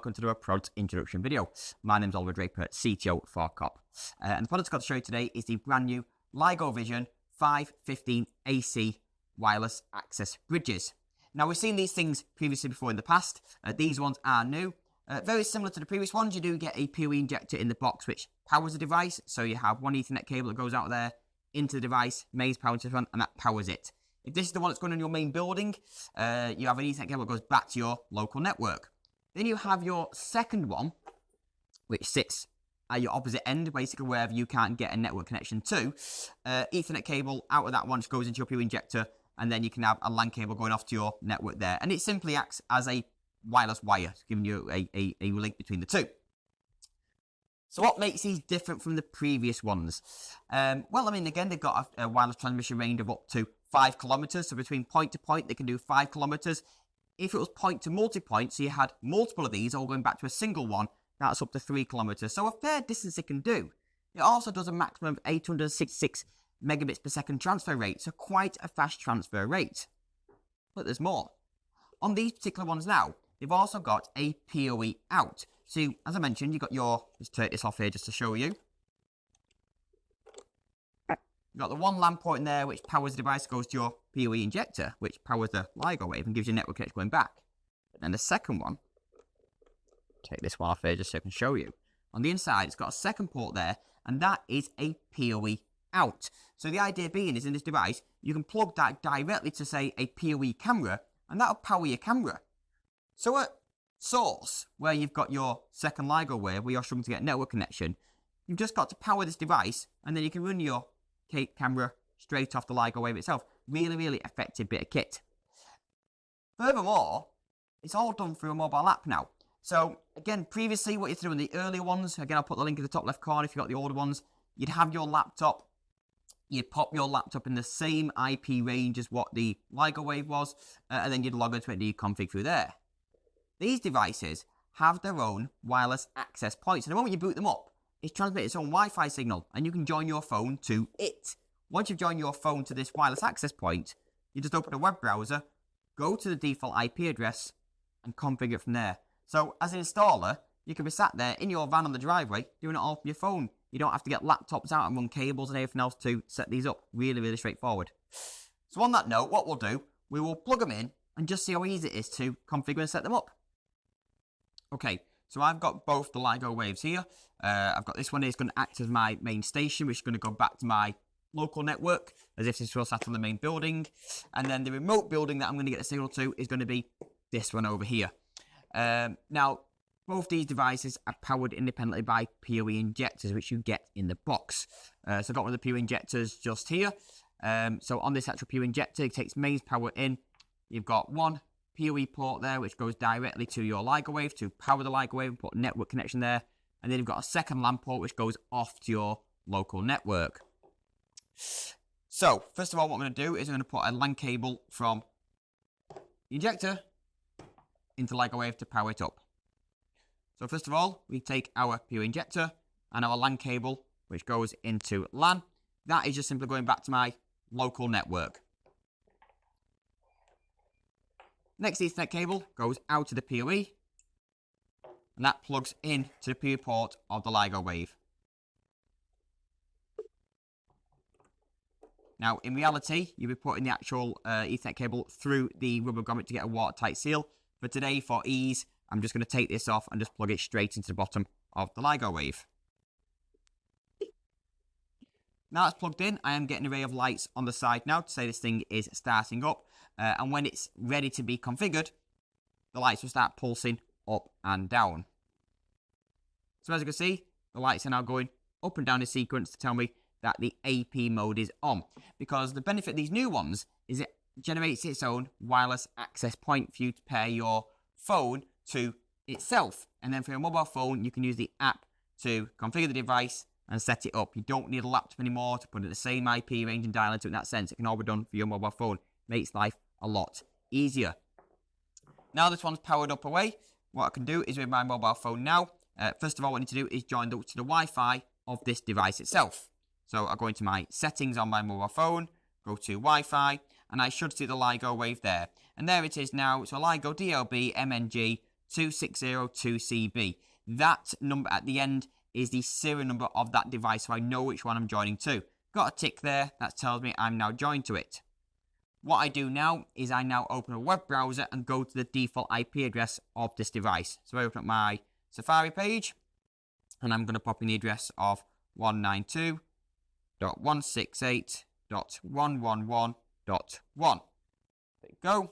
welcome to the product introduction video. My name's Oliver Draper, CTO for COP. And the product I've got to show you today is the brand new Ligovision 515 AC wireless access bridges. Now, we've seen these things previously before in the past. These ones are new. Very similar to the previous ones, you do get a PoE injector in the box which powers the device. So you have one Ethernet cable that goes out there into the device, mains power to the front, and that powers it. If this is the one that's going on your main building, you have an Ethernet cable that goes back to your local network. Then you have your second one, which sits at your opposite end, basically wherever you can't get a network connection to. Ethernet cable out of that one just goes into your PoE injector, and then you can have a LAN cable going off to your network there. And it simply acts as a wireless wire, giving you a link between the two. So what makes these different from the previous ones? Well, I mean, again, they've got a wireless transmission range of up to 5 kilometers. So between point to point, they can do 5 kilometers. If it was point to multi-point, so you had multiple of these all going back to a single one, that's up to 3 kilometers. So a fair distance it can do. It also does a maximum of 866 megabits per second transfer rate. So quite a fast transfer rate. But there's more. On these particular ones now, they've also got a PoE out. So, as I mentioned, you've got your, let's take this off here just to show you. You've got the one LAN port in there which powers the device, goes to your PoE injector, which powers the Ligowave and gives you network connection going back. But then the second one, take this one off here just so I can show you. On the inside, it's got a second port there, and that is a PoE out. So the idea being is in this device, you can plug that directly to, say, a PoE camera, and that'll power your camera. So at source, where you've got your second Ligowave, where you're struggling to get a network connection, you've just got to power this device, and then you can run your camera straight off the Ligowave itself. Really, really effective bit of kit. Furthermore, it's all done through a mobile app now. So, again, previously, what you had to do in the earlier ones, again, I'll put the link in the top left corner if you've got the older ones, you'd have your laptop, you'd pop your laptop in the same IP range as what the Ligowave was, and then you'd log into it and config through there. These devices have their own wireless access points. And the moment you boot them up, it transmits its own Wi-Fi signal, and you can join your phone to it. Once you've joined your phone to this wireless access point, you just open a web browser, go to the default IP address, and configure it from there. So, as an installer, you can be sat there in your van on the driveway, doing it all from your phone. You don't have to get laptops out and run cables and everything else to set these up. Really, really straightforward. So, on that note, what we'll do, we will plug them in and just see how easy it is to configure and set them up. Okay, so I've got both the Ligowaves here. I've got this one is going to act as my main station, which is going to go back to my local network, as if this was sat on the main building. And then the remote building that I'm going to get the signal to is going to be this one over here. Now, both these devices are powered independently by PoE injectors, which you get in the box. So I've got one of the PoE injectors just here. So on this actual PoE injector, it takes mains power in. You've got one PoE port there, which goes directly to your Ligowave to power the Ligowave and put a network connection there. And then you've got a second LAN port, which goes off to your local network. So, first of all, what I'm going to do is I'm going to put a LAN cable from the injector into Ligowave to power it up. So, first of all, we take our PoE injector and our LAN cable, which goes into LAN. That is just simply going back to my local network. Next Ethernet cable goes out to the PoE, and that plugs in to the PoE port of the Ligowave. Now, in reality, you'll be putting the actual Ethernet cable through the rubber grommet to get a watertight seal. For today, for ease, I'm just going to take this off and just plug it straight into the bottom of the Ligowave. Now it's plugged in, I am getting an array of lights on the side now to say this thing is starting up. And when it's ready to be configured, the lights will start pulsing up and down. So as you can see, the lights are now going up and down in sequence to tell me that the AP mode is on. Because the benefit of these new ones is it generates its own wireless access point for you to pair your phone to itself. And then for your mobile phone, you can use the app to configure the device and set it up. You don't need a laptop anymore to put in the same IP range and dial into it in that sense. It can all be done for your mobile phone. Makes life a lot easier. Now this one's powered up away. What I can do is with my mobile phone now, first of all what I need to do is join up to the Wi-Fi of this device itself. So I'll go into my settings on my mobile phone, go to Wi-Fi, and I should see the Ligowave there. And there it is now. So Ligo DLB MNG 2602CB. That number at the end is the serial number of that device, so I know which one I'm joining to. Got a tick there, that tells me I'm now joined to it. What I do now is I now open a web browser and go to the default IP address of this device. So I open up my Safari page, and I'm going to pop in the address of 192.168.111.1. There you go.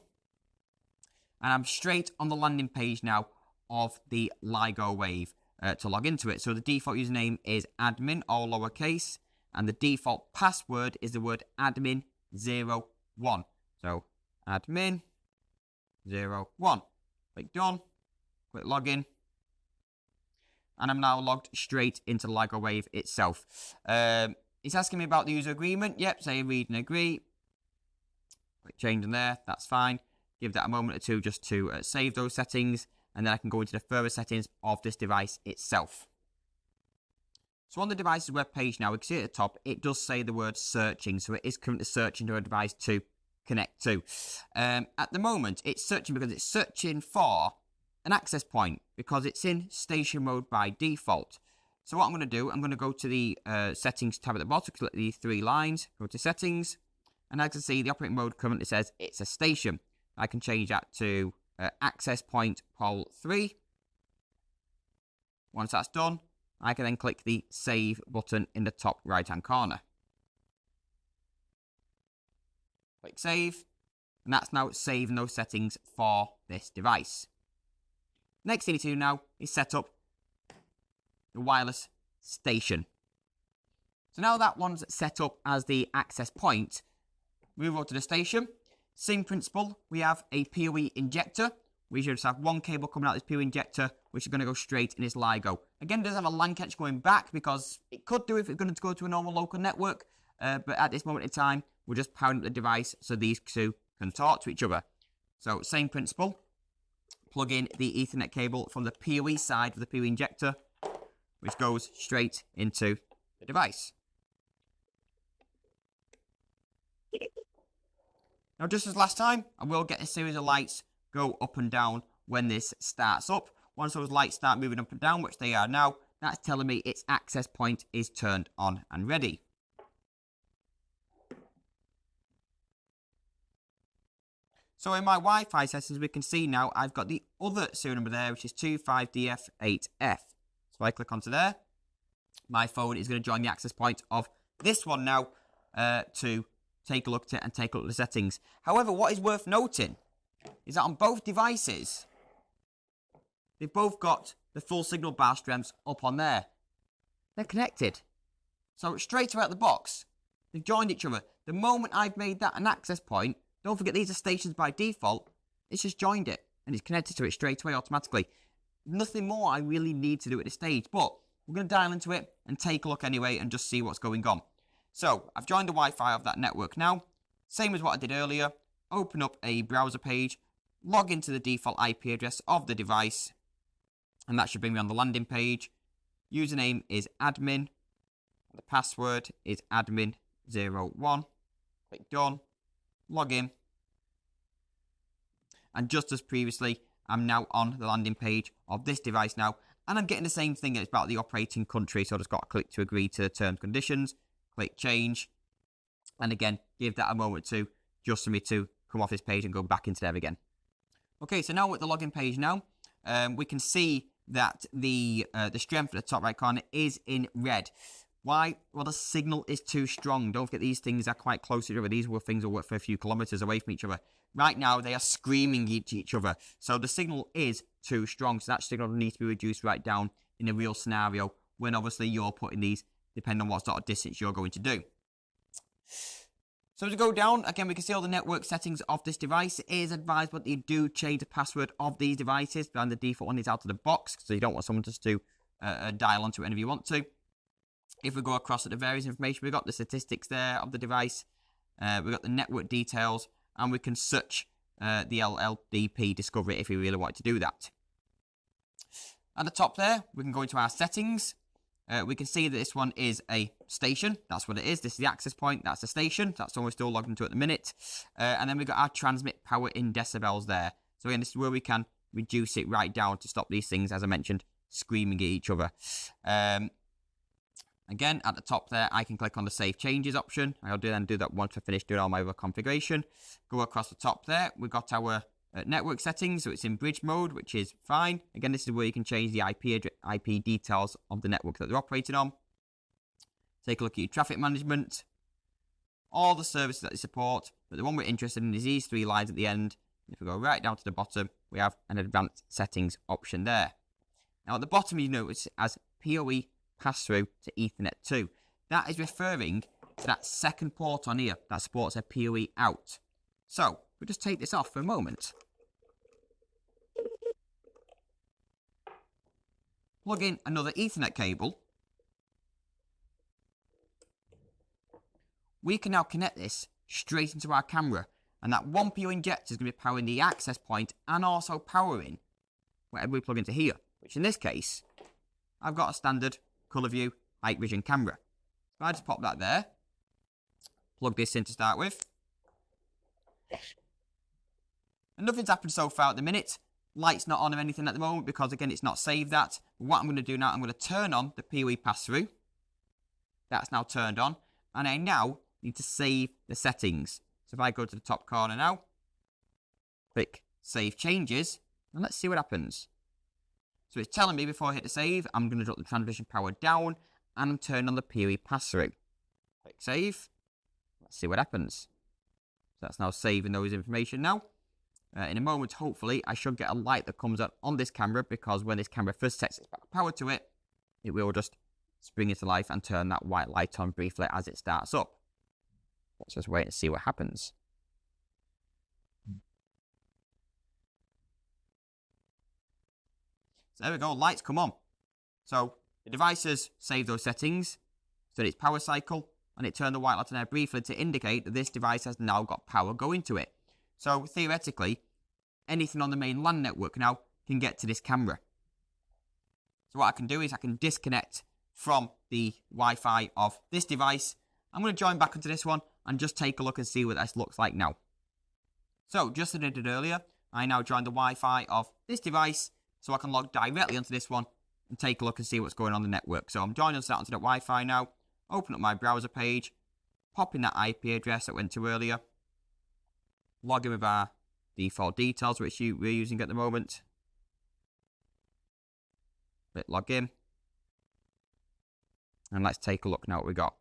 And I'm straight on the landing page now of the Ligowave to log into it. So the default username is admin, all lowercase, and the default password is the word admin01. So admin01. Click done. Click login. And I'm now logged straight into the Ligowave itself. It's asking me about the user agreement. Yep, say read and agree. Click change in there. That's fine. Give that a moment or two just to save those settings. And then I can go into the further settings of this device itself. So on the device's web page now, we can see at the top, it does say the word searching. So it is currently searching for a device to connect to. At the moment, it's searching because it's searching for an access point because it's in station mode by default. So what I'm going to do, I'm going to go to the settings tab at the bottom, click the three lines, go to settings, and as you can see, the operating mode currently says it's a station. I can change that to access point pole 3. Once that's done, I can then click the save button in the top right hand corner. Click save, and that's now saving those settings for this device. Next thing you need to do now is set up the wireless station. So now that one's set up as the access point, move over to the station. Same principle, we have a PoE injector. We should just have one cable coming out of this PoE injector, which is going to go straight in this LIGO. Again, it doesn't have a LAN connection going back because it could do if it's going to go to a normal local network. But at this moment in time, we're just powering up the device so these two can talk to each other. So same principle. Plug in the Ethernet cable from the PoE side of the PoE injector, which goes straight into the device. Now, just as last time, I will get a series of lights go up and down when this starts up. Once those lights start moving up and down, which they are now, that's telling me its access point is turned on and ready. So in my Wi-Fi settings, we can see now I've got the other serial number there, which is 25DF8F. So I click onto there. My phone is going to join the access point of this one now to take a look at it and take a look at the settings. However, what is worth noting is that on both devices, they've both got the full signal bar strengths up on there. They're connected. So straight out of the box, they've joined each other. The moment I've made that an access point, don't forget these are stations by default, it's just joined it and it's connected to it straight away automatically. Nothing more I really need to do at this stage, but we're going to dial into it and take a look anyway and just see what's going on. So I've joined the Wi-Fi of that network now. Same as what I did earlier. Open up a browser page, log into the default IP address of the device, and that should bring me on the landing page. Username is admin. The password is admin01. Click done. Log in. And just as previously, I'm now on the landing page of this device now, and I'm getting the same thing. It's about the operating country, so I just got to click to agree to the terms and conditions. Click change, and again, give that a moment to just for me to come off this page and go back into there again. Okay, so now we're at the login page now. We can see that the strength at the top right corner is in red. Why? Well, the signal is too strong. Don't forget these things are quite close to each other. These things will work for a few kilometers away from each other. Right now, they are screaming at each other. So the signal is too strong. So that signal needs to be reduced right down in a real scenario when obviously you're putting these, depending on what sort of distance you're going to do. So as we go down, again, we can see all the network settings of this device. It is advised that you do change the password of these devices, and the default one is out of the box, so you don't want someone just to dial onto it whenever you want to. If we go across at the various information, we've got the statistics there of the device, we've got the network details, and we can search the LLDP discovery if we really want to do that. At the top there, we can go into our settings. We can see that this one is a station. That's what it is. This is the access point. That's the station. That's what we're still logged into at the minute. And then we've got our transmit power in decibels there. So again, this is where we can reduce it right down to stop these things, as I mentioned, screaming at each other. Again, at the top there, I can click on the Save Changes option. I'll then do that once I finish doing all my other configuration. Go across the top there. We've got our network settings, so it's in bridge mode, which is fine. Again, this is where you can change the IP details of the network that they're operating on. Take a look at your traffic management, all the services that they support, but the one we're interested in is these 3 lines at the end. If we go right down to the bottom, we have an advanced settings option there. Now at the bottom, you notice it as PoE pass-through to Ethernet 2. That is referring to that second port on here that supports a PoE out. So, we'll just take this off for a moment. Plug in another Ethernet cable. We can now connect this straight into our camera, and that one PoE injector is going to be powering the access point and also powering whatever we plug into here, which in this case, I've got a standard colour view night vision camera. So I just pop that there, plug this in to start with. And nothing's happened so far at the minute. Light's not on or anything at the moment because, again, it's not saved that. But what I'm going to do now, I'm going to turn on the PoE pass-through. That's now turned on. And I now need to save the settings. So if I go to the top corner now, click Save Changes, and let's see what happens. So it's telling me before I hit the save, I'm going to drop the transmission power down, and I'm turning on the PoE pass-through. Click Save. Let's see what happens. So that's now saving those information now. In a moment, hopefully, I should get a light that comes out on this camera, because when this camera first sets its power to it, it will just spring into life and turn that white light on briefly as it starts up. Let's just wait and see what happens. So there we go, lights come on. So the device has saved those settings, so its power cycle, and it turned the white light on there briefly to indicate that this device has now got power going to it. So theoretically, anything on the main LAN network now can get to this camera. So what I can do is I can disconnect from the Wi-Fi of this device. I'm going to join back into this one and just take a look and see what this looks like now. So just as I did earlier, I now joined the Wi-Fi of this device, so I can log directly onto this one and take a look and see what's going on the network. So I'm joining us onto that Wi-Fi now, open up my browser page, pop in that IP address that went to earlier, log in with our default details, which we're using at the moment. Click log in. And let's take a look now what we got.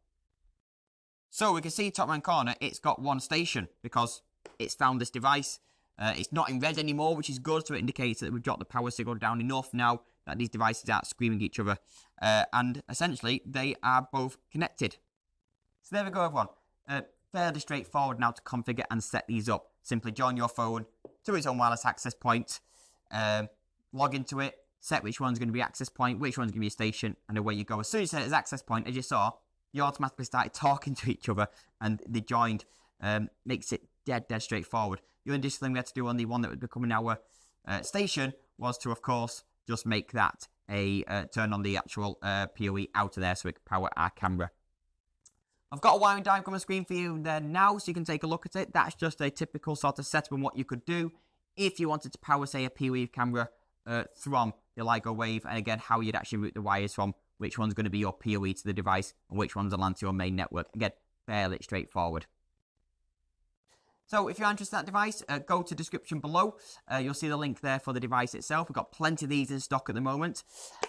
So we can see top right corner, it's got one station because it's found this device. It's not in red anymore, which is good, so it indicates that we've dropped the power signal down enough now that these devices aren't screaming at each other. And essentially, they are both connected. So there we go, everyone. Fairly straightforward now to configure and set these up. Simply join your phone to its own wireless access point, log into it, set which one's going to be access point, which one's going to be a station, and away you go. As soon as you set it as access point, as you saw, you automatically started talking to each other, and they joined. Makes it dead straightforward. The only additional thing we had to do on the one that was becoming our station was to, of course, just make that a turn on the actual PoE out of there so it can power our camera. I've got a wiring diagram on the screen for you there now, so you can take a look at it. That's just a typical sort of setup and what you could do if you wanted to power, say, a PoE camera from the Ligowave, and again, how you'd actually route the wires from which one's going to be your PoE to the device and which one's a LAN to your main network. Again, fairly straightforward. So if you're interested in that device, go to the description below. You'll see the link there for the device itself. We've got plenty of these in stock at the moment.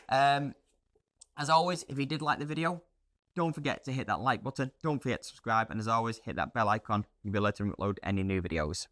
As always, if you did like the video, don't forget to hit that like button. Don't forget to subscribe. And as always, hit that bell icon. You'll be able to upload any new videos.